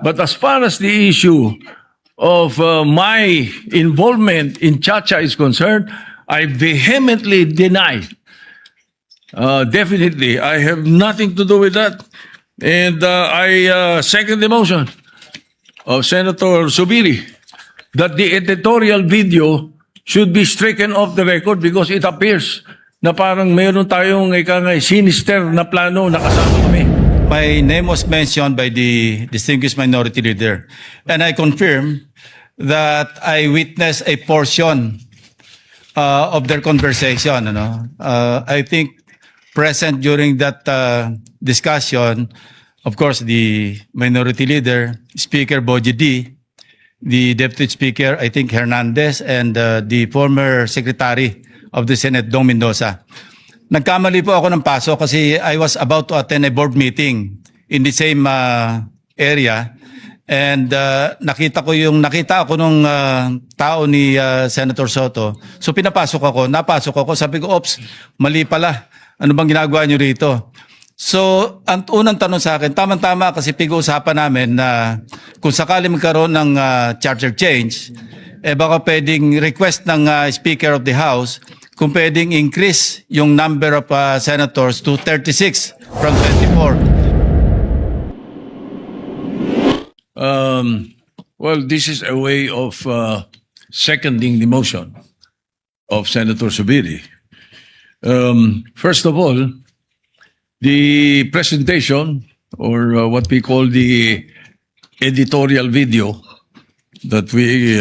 But as far as the issue of my involvement in Chacha is concerned, I vehemently deny. Definitely, I have nothing to do with that. And I second the motion of Senator Subiri that the editorial video should be stricken off the record because it appears na parang mayroon tayong sinister na plano na kasama kami. My name was mentioned by the distinguished minority leader, and I confirm that I witnessed a portion of their conversation. I think present during that discussion, of course, the minority leader, Speaker Boji D, the Deputy Speaker, I think Hernandez, and the former Secretary of the Senate, Dong Mendoza. Nagkamali po ako ng paso kasi I was about to attend a board meeting in the same area, and nakita ako nung tao ni Senator Soto. So napasok ako, sabi ko, "Ops, mali pala. Ano bang ginagawa niyo rito?" So, ang unang tanong sa akin, tama-tama kasi pag-uusapan namin na kung sakali magkaroon ng charter change, baka pwedeng request ng Speaker of the House kung pwedeng increase yung number of senators to 36 from 24. Well, this is a way of seconding the motion of Senator Subiri. First of all, the presentation, or what we call the editorial video that we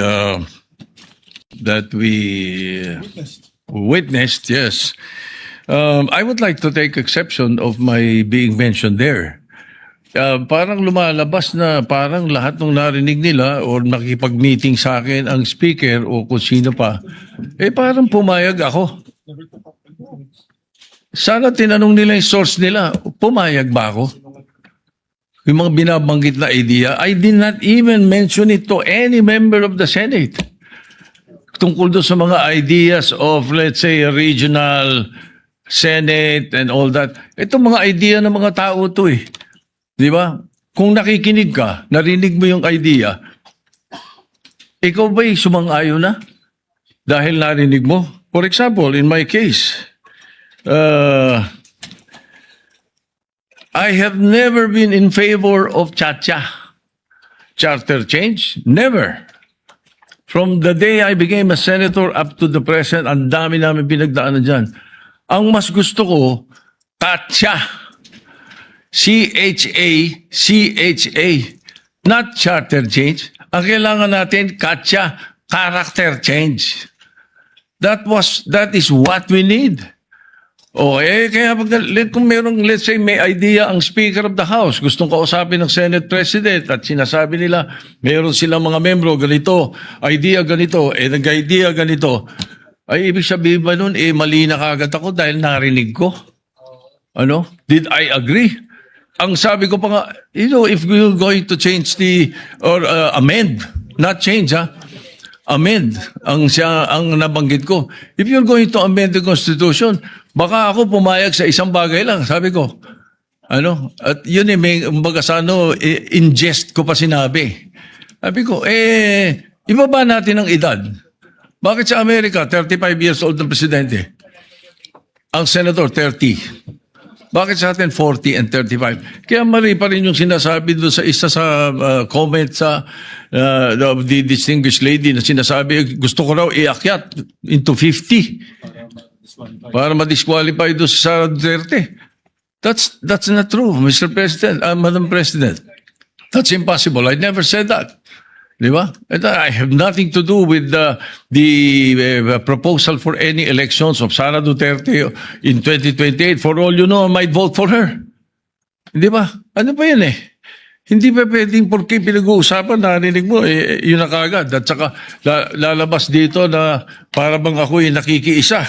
witnessed, yes. I would like to take exception of my being mentioned there. Parang lumalabas na parang lahat ng narinig nila or nakipag-meeting sa akin ang speaker o kung sino pa, parang pumayag ako. Sana tinanong nila yung source nila, pumayag ba ako? Yung mga binabanggit na idea, I did not even mention it to any member of the Senate. Tungkol doon sa mga ideas of, let's say, a regional Senate and all that. Ito mga idea ng mga tao to eh. Di ba? Kung nakikinig ka, narinig mo yung idea, ikaw ba'y sumang-ayon na? Dahil narinig mo? For example, in my case, I have never been in favor of Chacha charter change. Never. From the day I became a senator up to the present, ang dami namin pinagdaanan dyan. Ang mas gusto ko, Chacha. C-H-A, not charter change. Ang kailangan natin, Chacha, character change. That is what we need. Kaya kung merong, let's say, may idea ang Speaker of the House, gustong kausapin ng Senate President at sinasabi nila, meron silang mga membro, ganito, idea ganito, nag-idea ganito, ay ibig sabihin ba nun, mali na kagad ako dahil narinig ko? Did I agree? Ang sabi ko pa nga, if we're going to change or amend, not change amend ang nabanggit ko. If you're going to amend the Constitution, baka ako pumayag sa isang bagay lang. Sabi ko, at yun may baga sa in jest ko pa sinabi. Sabi ko, ibaba natin ang edad. Bakit sa Amerika, 35 years old ng presidente? Ang senador, 30. Bakit sa atin 40 and 35? Kaya mali pa rin yung sinasabi doon sa isa sa comment sa the distinguished lady na sinasabi, gusto ko raw iakyat into 50 para ma-disqualify doon sa Duterte. That's not true, Mr. President, Madam President. That's impossible. I never said that. Di ba? I have nothing to do with the proposal for any elections of Sara Duterte in 2028. For all you know, I might vote for her. Di ba? Ano pa yan Hindi pa pwedeng porque pinag-uusapan, narinig mo, yun na kagad. At saka lalabas dito na para bang ako'y nakikiisa.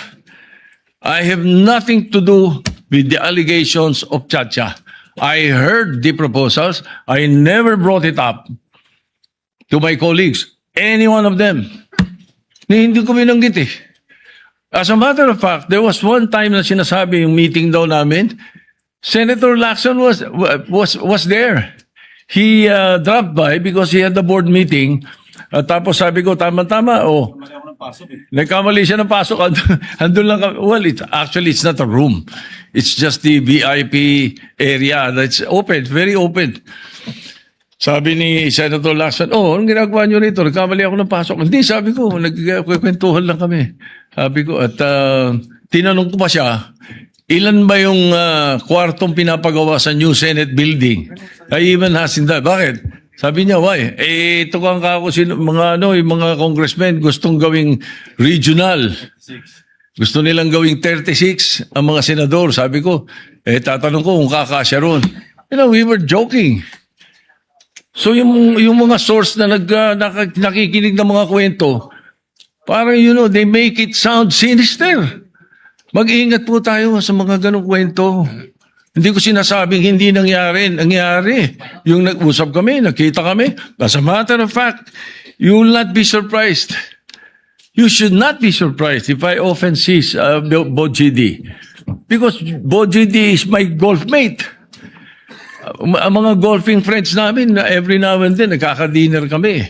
I have nothing to do with the allegations of Chacha. I heard the proposals. I never brought it up to my colleagues, any one of them. Hindi ko binanggit As a matter of fact, there was one time na sinasabi yung meeting daw namin, Senator Lacson was there. he dropped by because he had the board meeting. Tapos sabi ko, tama-tama, nagkamali siya ng pasok. Andun lang kami. Well, it's not a room. It's just the VIP area that's open, very open. Sabi ni Senator Lacson, anong ginagawa niyo rito? Nagkamali ako ng pasok. Hindi, sabi ko, nagkwentuhan lang kami. Sabi ko, at tinanong ko pa siya, ilan ba yung kwartong pinapagawa sa new Senate building? I even asked him that. Bakit? Sabi niya, why? Ito kang kako, yung mga congressmen gustong gawing regional. Gusto nilang gawing 36 ang mga senador. Sabi ko, tatanong ko kung kakasya ron. We were joking. So yung mga source na nakikinig ng mga kwento, parang they make it sound sinister. Mag-ingat po tayo sa mga ganong kwento. Hindi ko sinasabing hindi nangyari. Nangyari. Yung nag-usap kami, nakita kami. As a matter of fact, you will not be surprised. You should not be surprised if I often see Bojidi. Because Bojidi is my golf mate. Ang mga golfing friends namin, every now and then, nagkaka-dinner kami.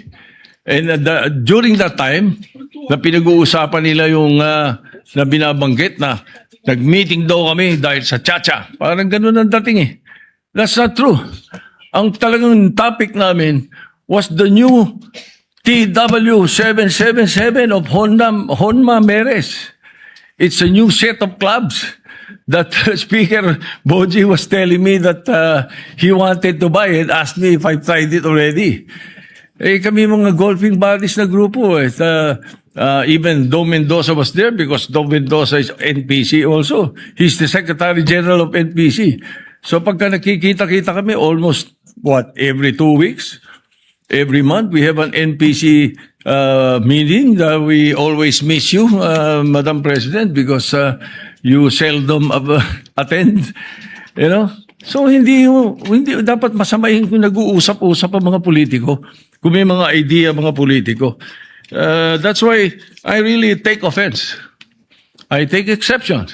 And during that time, na pinag-uusapan nila yung na binabanggit na nag-meeting daw kami dahil sa Chacha. Parang ganun ang dating eh. That's not true. Ang talagang topic namin was the new TW777 of Honma Meres. It's a new set of clubs that Speaker Boji was telling me that he wanted to buy and asked me if I tried it already. Kami mga golfing buddies na grupo. Even Dom Mendoza was there because Dom Mendoza is NPC also. He's the Secretary General of NPC. So pagka nakikita-kita kami almost, every 2 weeks? Every month we have an NPC meeting. We always miss you, Madam President, because you seldom attend. So hindi dapat masamahin kung nag-uusap-usap ang mga politiko, kung may mga idea mga politiko. That's why I really take offense. I take exception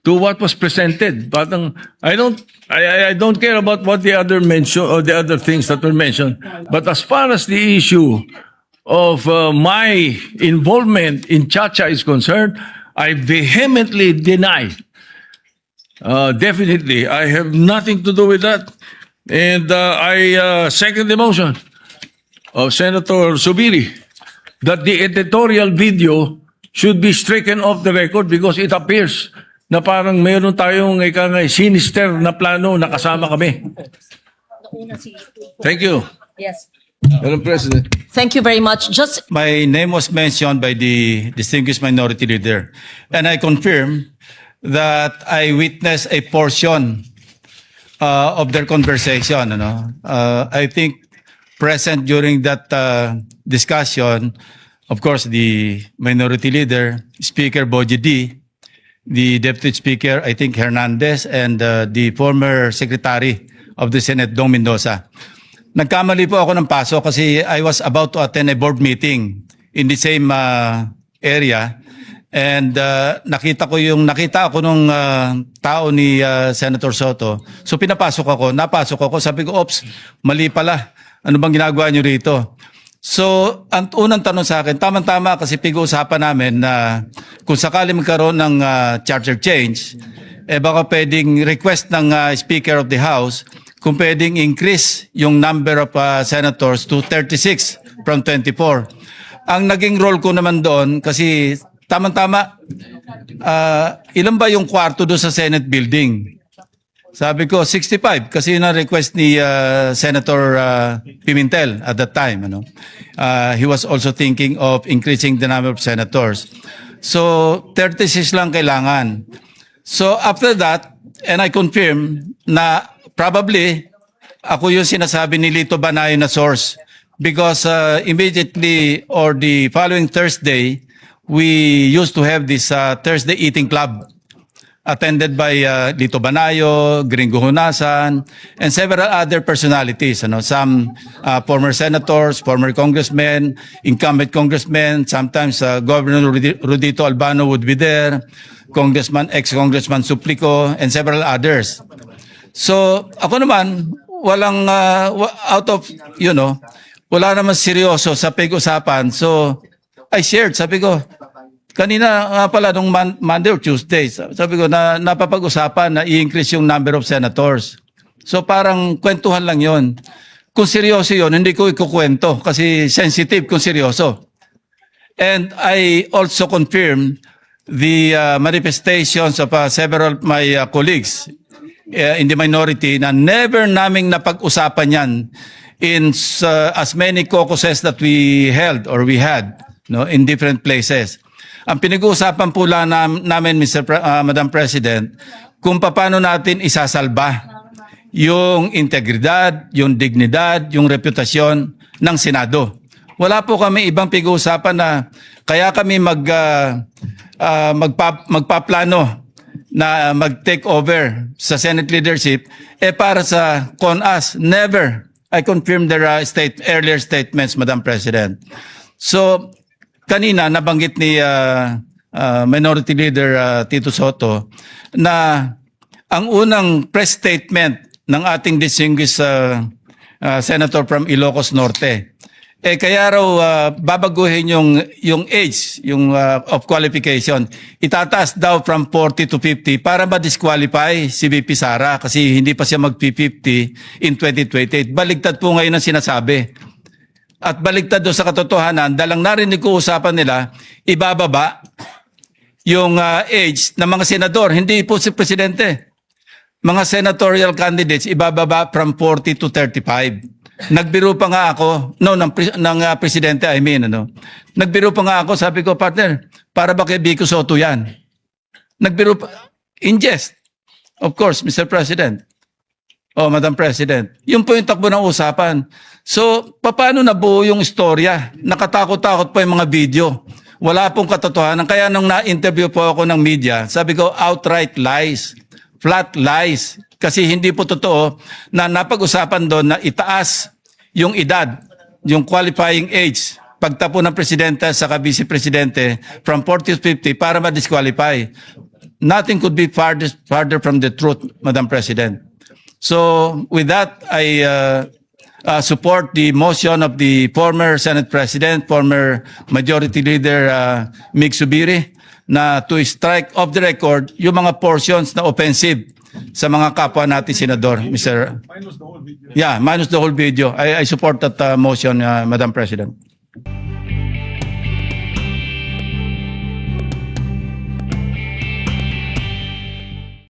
to what was presented. But I don't care about what the other mention or the other things that were mentioned. But as far as the issue of my involvement in Chacha is concerned, I vehemently deny. Definitely, I have nothing to do with that. And I second the motion of Senator Subiri that the editorial video should be stricken off the record because it appears na parang mayroon tayong sinister na plano na kasama kami. Thank you. Yes. Madam President. Thank you very much. Just My name was mentioned by the distinguished minority leader, and I confirm that I witnessed a portion of their conversation. I think present during that discussion, of course, the minority leader, Speaker Boji D, the Deputy Speaker, I think Hernandez, and the former Secretary of the Senate, Dong Mendoza. Nagkamali po ako ng paso kasi I was about to attend a board meeting in the same area. And nakita ako nung tao ni Senator Soto. So napasok ako, sabi ko, "Ops, mali pala. Ano bang ginagawa niyo rito?" So, ang unang tanong sa akin, tama-tama kasi pag-uusapan namin na kung sakali magkaroon ng charter change, baka pwedeng request ng Speaker of the House kung pwedeng increase yung number of senators to 36 from 24. Ang naging role ko naman doon, kasi tama-tama, ilan ba yung kwarto doon sa Senate building? Sabi ko, 65, kasi yun ang request ni Senator Pimentel at that time. He was also thinking of increasing the number of senators. So, 36 lang kailangan. So, after that, and I confirm na probably ako yung sinasabi ni Lito Banayo na source because immediately or the following Thursday, we used to have this Thursday eating club attended by Lito Banayo, Gringo Hunasan, and several other personalities. Some former senators, former congressmen, incumbent congressmen, sometimes Governor Rudito Albano would be there, ex-Congressman Suplico, and several others. So ako naman, walang out of, wala naman seryoso sa pag-usapan. So, I shared, sabi ko, kanina nga pala nung Monday or Tuesday, sabi ko na napapag-usapan na i-increase yung number of senators. So parang kwentuhan lang yon. Kung seryoso yon, hindi ko ikukwento kasi sensitive kung seryoso. And I also confirm the manifestations of several of my colleagues in the minority na never naming napag-usapan yan in as many caucuses that we held or we had in different places. Ang pinag-uusapan po lang namin, Madam President, kung paano natin isasalba yung integridad, yung dignidad, yung reputasyon ng Senado. Wala po kami ibang pag-uusapan na kaya kami magpaplano na mag-take over sa Senate leadership para sa CONAS. Never. I confirm their earlier statements, Madam President. So, kanina nabanggit ni Minority Leader Tito Soto na ang unang press statement ng ating distinguished Senator from Ilocos Norte, kaya raw babaguhin yung age of qualification. Itataas daw from 40 to 50 para ma-disqualify si VP Sara kasi hindi pa siya mag-50 in 2028. Baligtad po ngayon ang sinasabi. At baligtad doon sa katotohanan, dalang narinig ko usapan nila, ibababa yung age ng mga senador, hindi po si Presidente. Mga senatorial candidates, ibababa from 40 to 35. Nagbiro pa nga ako, ng Presidente, Nagbiro pa nga ako, sabi ko, partner, para ba kay Vico Soto yan? Nagbiro pa, in jest, of course, Mr. President. Oh, Madam President. Yun po yung takbo ng usapan. So, paano nabuo yung istorya? Nakatakot-takot po yung mga video. Wala pong katotohanan. Kaya nung na-interview po ako ng media, sabi ko, outright lies. Flat lies. Kasi hindi po totoo na napag-usapan doon na itaas yung edad, yung qualifying age, pagtapo ng Presidente sa Vice Presidente from 40 to 50 para ma-disqualify. Nothing could be farther from the truth, Madam President. So, with that, I support the motion of the former Senate President, former Majority Leader Mig Zubiri, na to strike off the record yung mga portions na offensive sa mga kapwa natin senador, Mr. Minus the whole video. Yeah, minus the whole video. I support that motion, Madam President.